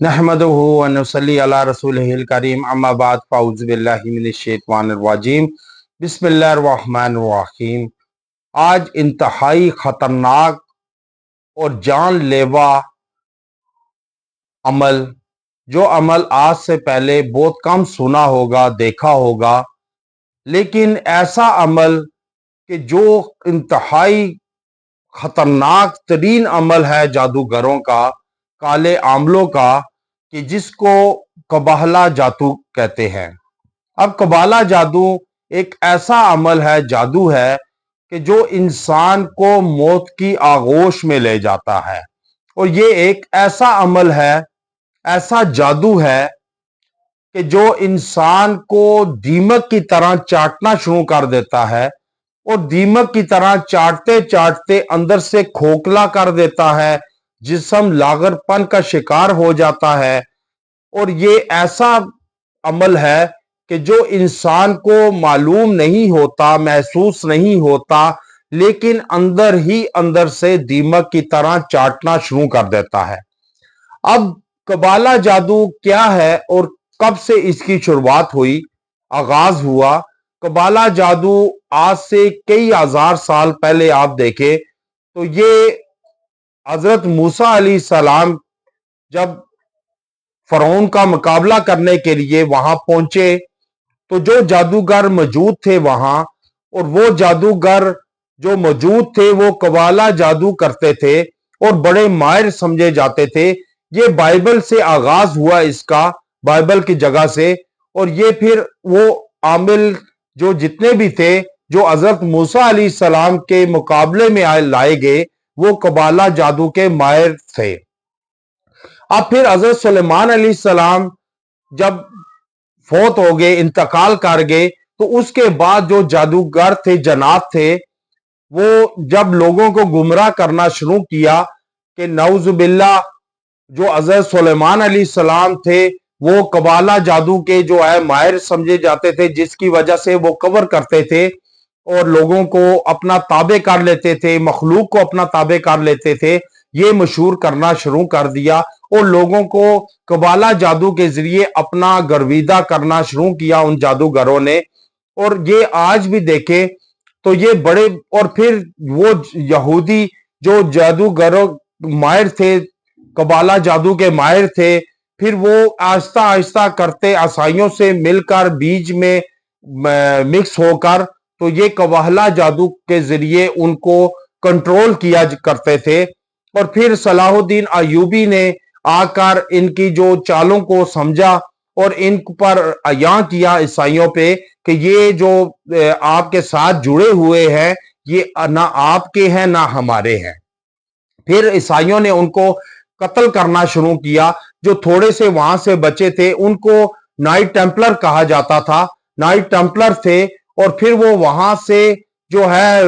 नहमदुहु व नुसल्ली अला रसूलिहिल करीम अम्मा बाद फ़अऊज़ु बिल्लाहि मिनश शैतानिर रजीम बिस्मिल्लाहिर रहमानिर रहीम। आज इंतहाई खतरनाक और जानलेवा अमल, जो अमल आज से पहले बहुत कम सुना होगा, देखा होगा, लेकिन ऐसा अमल कि जो इंतहाई खतरनाक तरीन अमल है जादूगरों का, काले आमलों का, कि जिसको कबाला जादू कहते हैं। अब कबाला जादू एक ऐसा अमल है, जादू है कि जो इंसान को मौत की आगोश में ले जाता है। और ये एक ऐसा अमल है, ऐसा जादू है कि जो इंसान को दीमक की तरह चाटना शुरू कर देता है और दीमक की तरह चाटते चाटते अंदर से खोखला कर देता है, जिस्म लागरपन का शिकार हो जाता है। और ये ऐसा अमल है कि जो इंसान को मालूम नहीं होता, महसूस नहीं होता, लेकिन अंदर ही अंदर से दीमक की तरह चाटना शुरू कर देता है। अब कबाला जादू क्या है और कब से इसकी शुरुआत हुई, आगाज हुआ? कबाला जादू आज से कई हजार साल पहले आप देखें तो ये हजरत मूसा अलैहिस्सलाम जब फरौन का मुकाबला करने के लिए वहां पहुंचे तो जो जादूगर मौजूद थे वहां, और वो जादूगर जो मौजूद थे वो कबाला जादू करते थे और बड़े माहिर समझे जाते थे। ये बाइबल से आगाज हुआ इसका, बाइबल की जगह से। और ये फिर वो आमिल जो जितने भी थे, जो हजरत मूसा अलैहिस्सलाम के मुकाबले में लाए गए, वो कबाला जादू के माहिर थे। अब फिर हजरत सुलेमान अलैहिस्सलाम जब फौत हो गए, इंतकाल कर गए, तो उसके बाद जो जादूगर थे, जनाब थे, वो जब लोगों को गुमराह करना शुरू किया कि नऊजुबिल्लाह जो हजरत सुलेमान अलैहिस्सलाम थे वो कबाला जादू के जो है माहिर समझे जाते थे, जिसकी वजह से वो कवर करते थे और लोगों को अपना ताबे कर लेते थे, मखलूक को अपना ताबे कर लेते थे। ये मशहूर करना शुरू कर दिया और लोगों को कबाला जादू के जरिए अपना गर्विदा करना शुरू किया उन जादूगरों ने। और ये आज भी देखे तो ये बड़े, और फिर वो यहूदी जो जादूगरों माहिर थे, कबाला जादू के माहिर थे, फिर वो आहिस्ता आहिस्ता करते ईसाइयों से मिलकर बीच में मिक्स होकर तो ये कबाला जादू के जरिए उनको कंट्रोल किया करते थे। और फिर सलाहुद्दीन अयूबी ने आकर इनकी जो चालों को समझा और इन पर अयां किया ईसाइयों पे कि ये जो आपके साथ जुड़े हुए हैं ये ना आपके हैं ना हमारे हैं। फिर ईसाइयों ने उनको कत्ल करना शुरू किया। जो थोड़े से वहां से बचे थे उनको नाइट टेम्पलर कहा जाता था, नाइट टेम्पलर थे। और फिर वो वहां से जो है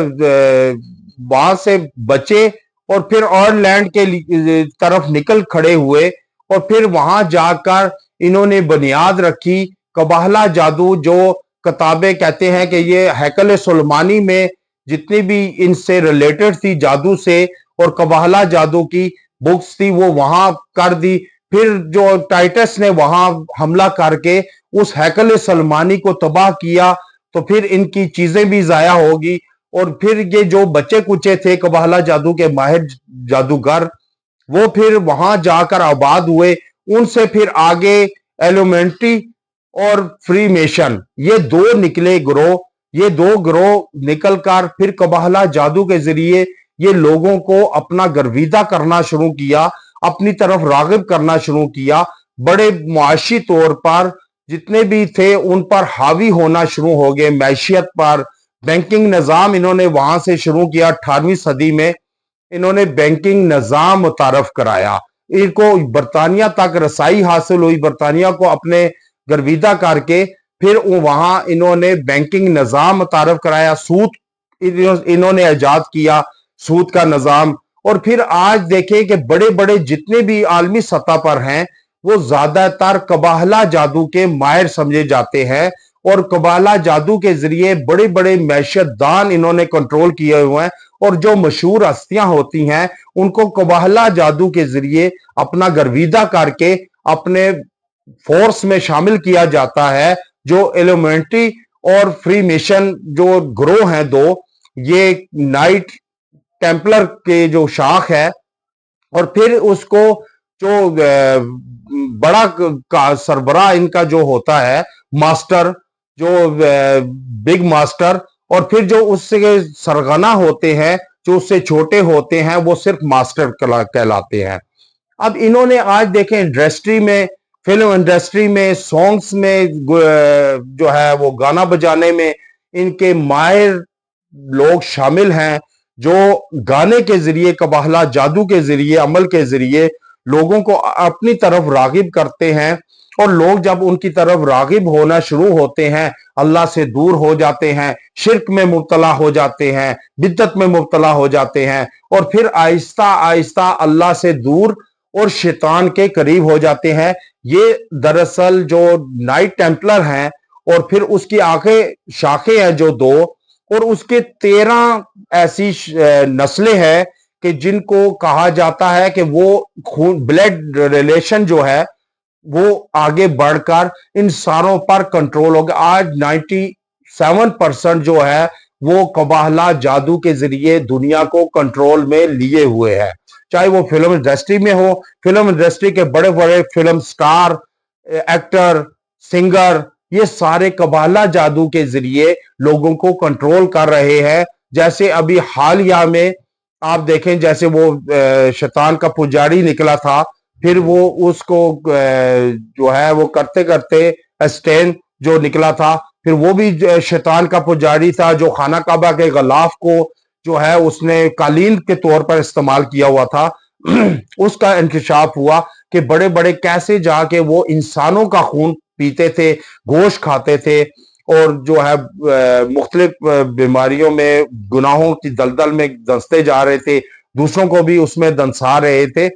वहां से बचे और फिर ऑयरलैंड के तरफ निकल खड़े हुए और फिर वहां जाकर इन्होंने बुनियाद रखी कबाला जादू, जो किताबें कहते हैं कि ये हैकल सुलेमानी में जितनी भी इनसे रिलेटेड थी जादू से और कबाला जादू की बुक्स थी वो वहां कर दी। फिर जो टाइटस ने वहां हमला करके उस हैकल सलमानी को तबाह किया तो फिर इनकी चीजें भी जाया होगी। और फिर ये जो बच्चे कुचे थे कबाला जादू के माहिर जादूगर, वो फिर वहां जाकर आबाद हुए। उनसे फिर आगे एलुमेंट्री और फ्रीमेशन, ये दो निकले ग्रोह। ये दो ग्रोह निकलकर फिर कबाला जादू के जरिए ये लोगों को अपना गर्विदा करना शुरू किया, अपनी तरफ रागिब करना शुरू किया। बड़े मुआशी तौर पर जितने भी थे उन पर हावी होना शुरू हो गए, मैशियत पर। बैंकिंग निज़ाम इन्होंने वहां से शुरू किया। 18वीं सदी में इन्होंने बैंकिंग निज़ाम मुतारफ कराया। इनको बरतानिया तक रसाई हासिल हुई, बरतानिया को अपने गर्विदा करके फिर वहां इन्होंने बैंकिंग निज़ाम मुतारफ कराया। सूद इन्होंने ईजाद किया, सूद का निज़ाम। और फिर आज देखें कि बड़े बड़े जितने भी आलमी सतह पर हैं वो ज्यादातर कबाला जादू के माहिर समझे जाते हैं और कबाला जादू के जरिए बड़े बड़े मैशदान इन्होंने कंट्रोल किए हुए हैं। और जो मशहूर हस्तियां होती हैं उनको कबाला जादू के जरिए अपना गर्विदा करके अपने फोर्स में शामिल किया जाता है। जो एलिमेंट्री और फ्री मेशन जो ग्रोह हैं दो, ये नाइट टेम्पलर के जो शाख है, और फिर उसको जो बड़ा का सरबराह इनका जो होता है, मास्टर, जो बिग मास्टर, और फिर जो उससे सरगना होते हैं, जो उससे छोटे होते हैं, वो सिर्फ मास्टर कहलाते हैं। अब इन्होंने आज देखें इंडस्ट्री में, फिल्म इंडस्ट्री में, सॉन्ग्स में, जो है वो गाना बजाने में इनके माहिर लोग शामिल हैं, जो गाने के जरिए, कबाहला जादू के जरिए, अमल के जरिए लोगों को अपनी तरफ रागिब करते हैं। और लोग जब उनकी तरफ रागिब होना शुरू होते हैं, अल्लाह से दूर हो जाते हैं, शिर्क में मुब्तला हो जाते हैं, बिद्दत में मुब्तला हो जाते हैं, और फिर आहिस्ता आहिस्ता अल्लाह से दूर और शैतान के करीब हो जाते हैं। ये दरअसल जो नाइट टेम्पलर हैं, और फिर उसकी आगे शाखें हैं जो दो, और उसके 13 ऐसी नस्लें हैं कि जिनको कहा जाता है कि वो खून ब्लड रिलेशन जो है वो आगे बढ़कर इन सारों पर कंट्रोल हो गया। आज 97% जो है वो कबाहला जादू के जरिए दुनिया को कंट्रोल में लिए हुए है। चाहे वो फिल्म इंडस्ट्री में हो, फिल्म इंडस्ट्री के बड़े बड़े फिल्म स्टार, एक्टर, सिंगर, ये सारे कबाहला जादू के जरिए लोगों को कंट्रोल कर रहे हैं। जैसे अभी हालिया में आप देखें, जैसे वो शैतान का पुजारी निकला था, फिर वो उसको जो है वो करते करते स्टेन जो निकला था, फिर वो भी शैतान का पुजारी था, जो खाना काबा के गलाफ को जो है उसने कालीन के तौर पर इस्तेमाल किया हुआ था। उसका इंकशाफ हुआ कि बड़े बड़े कैसे जाके वो इंसानों का खून पीते थे, गोश्त खाते थे, और जो है मुख्तलिफ बीमारियों में, गुनाहों की दलदल में धंसते जा रहे थे, दूसरों को भी उसमें दंसा रहे थे।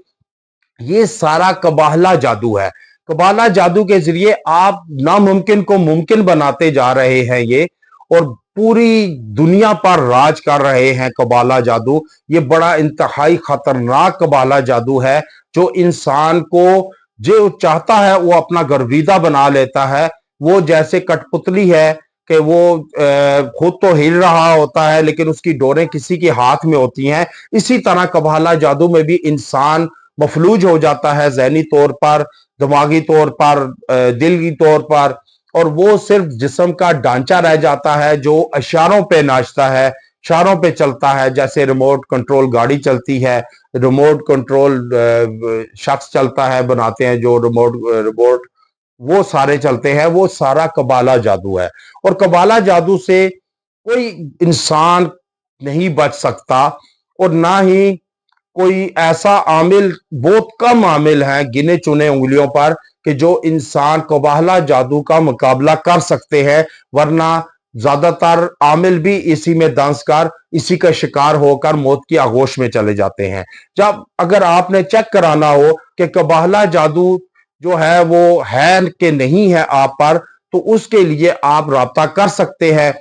ये सारा कबाहला जादू है। कबाहला जादू के जरिए आप नामुमकिन को मुमकिन बनाते जा रहे हैं ये, और पूरी दुनिया पर राज कर रहे हैं कबाहला जादू। ये बड़ा इंतहाई खतरनाक कबाहला जादू है, जो इंसान को जो चाहता है वो अपना गर्विदा बना लेता है। वो जैसे कठपुतली है कि वो खुद तो हिल रहा होता है, लेकिन उसकी डोरें किसी के हाथ में होती हैं। इसी तरह कबाहला जादू में भी इंसान मफलूज हो जाता है, ज़हनी तौर पर, दिमागी तौर पर, दिल की तौर पर, और वो सिर्फ जिस्म का ढांचा रह जाता है जो इशारों पे नाचता है, इशारों पे चलता है। जैसे रिमोट कंट्रोल गाड़ी चलती है, रिमोट कंट्रोल शख्स चलता है, बनाते हैं जो रिमोट वो सारे चलते हैं। वो सारा कबाला जादू है, और कबाला जादू से कोई इंसान नहीं बच सकता, और ना ही कोई ऐसा आमिल, बहुत कम आमिल हैं गिने चुने उंगलियों पर, कि जो इंसान कबाहला जादू का मुकाबला कर सकते हैं। वरना ज्यादातर आमिल भी इसी में दंस कर, इसी का शिकार होकर मौत की आगोश में चले जाते हैं। जब अगर आपने चेक कराना हो कि कबाहला जादू जो है वो है कि नहीं है आप पर, तो उसके लिए आप राब्ता कर सकते हैं।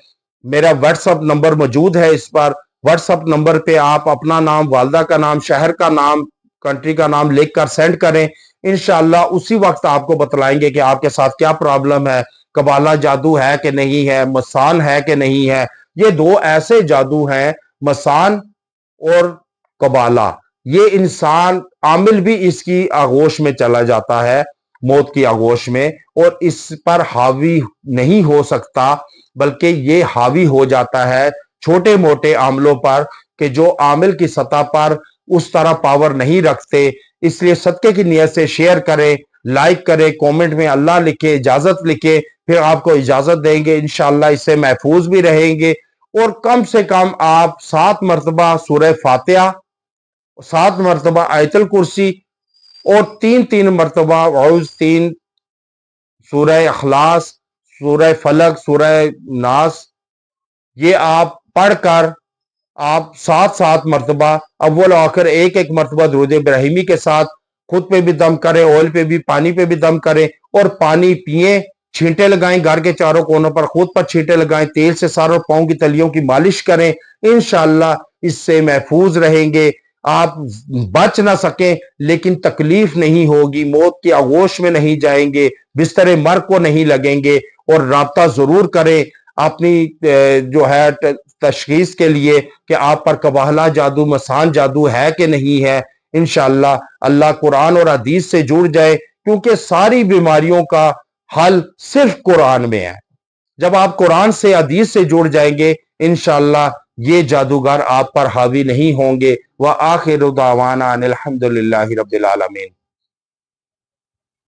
मेरा व्हाट्सएप नंबर मौजूद है, इस पर व्हाट्सएप नंबर पे आप अपना नाम, वालदा का नाम, शहर का नाम, कंट्री का नाम लिख कर सेंड करें। इंशाल्लाह उसी वक्त आपको बतलाएंगे कि आपके साथ क्या प्रॉब्लम है, कबाला जादू है कि नहीं है, मसान है कि नहीं है। ये दो ऐसे जादू हैं, मसान और कबाला। ये इंसान आमिल भी इसकी आगोश में चला जाता है, मौत की आगोश में, और इस पर हावी नहीं हो सकता, बल्कि ये हावी हो जाता है छोटे मोटे आमलों पर, कि जो आमिल की सतह पर उस तरह पावर नहीं रखते। इसलिए सदके की नियत से शेयर करें, लाइक करें, कमेंट में अल्लाह लिखे, इजाजत लिखे, फिर आपको इजाजत देंगे। इंशाअल्लाह इससे महफूज भी रहेंगे। और कम से कम आप 7 मरतबा सूरह फातिहा, 7 मरतबा आयतल कुर्सी, और 3-3 मरतबा औज़ 3, सूरह अखलास, सूरह फलक, सूरह नास, ये आप पढ़कर आप 7-7 मरतबा, अव्वल आखिर एक एक मरतबा दुरूद इब्राहिमी के साथ खुद पे भी दम करें, ऑयल पे भी, पानी पे भी दम करें, और पानी पिए, छींटे लगाएं घर के चारों कोनों पर, खुद पर छींटे लगाएं, तेल से सारों पांव की तलियों की मालिश करें। इंशाअल्लाह इससे महफूज रहेंगे। آپ بچ نہ سکیں لیکن تکلیف نہیں ہوگی، موت کی آغوش میں نہیں جائیں گے، بستر مرگ کو نہیں لگیں گے، اور رابطہ ضرور کریں اپنی جو ہے تشخیص کے لیے کہ آپ پر قبالہ جادو، مسان جادو ہے کہ نہیں ہے۔ انشاءاللہ اللہ قرآن اور حدیث سے جڑ جائے، کیونکہ ساری بیماریوں کا حل صرف قرآن میں ہے۔ جب آپ قرآن سے، حدیث سے جڑ جائیں گے، انشاءاللہ یہ جادوگر آپ پر حاوی نہیں ہوں گے۔ وآخر دعوانا ان الحمد للہ رب العالمین۔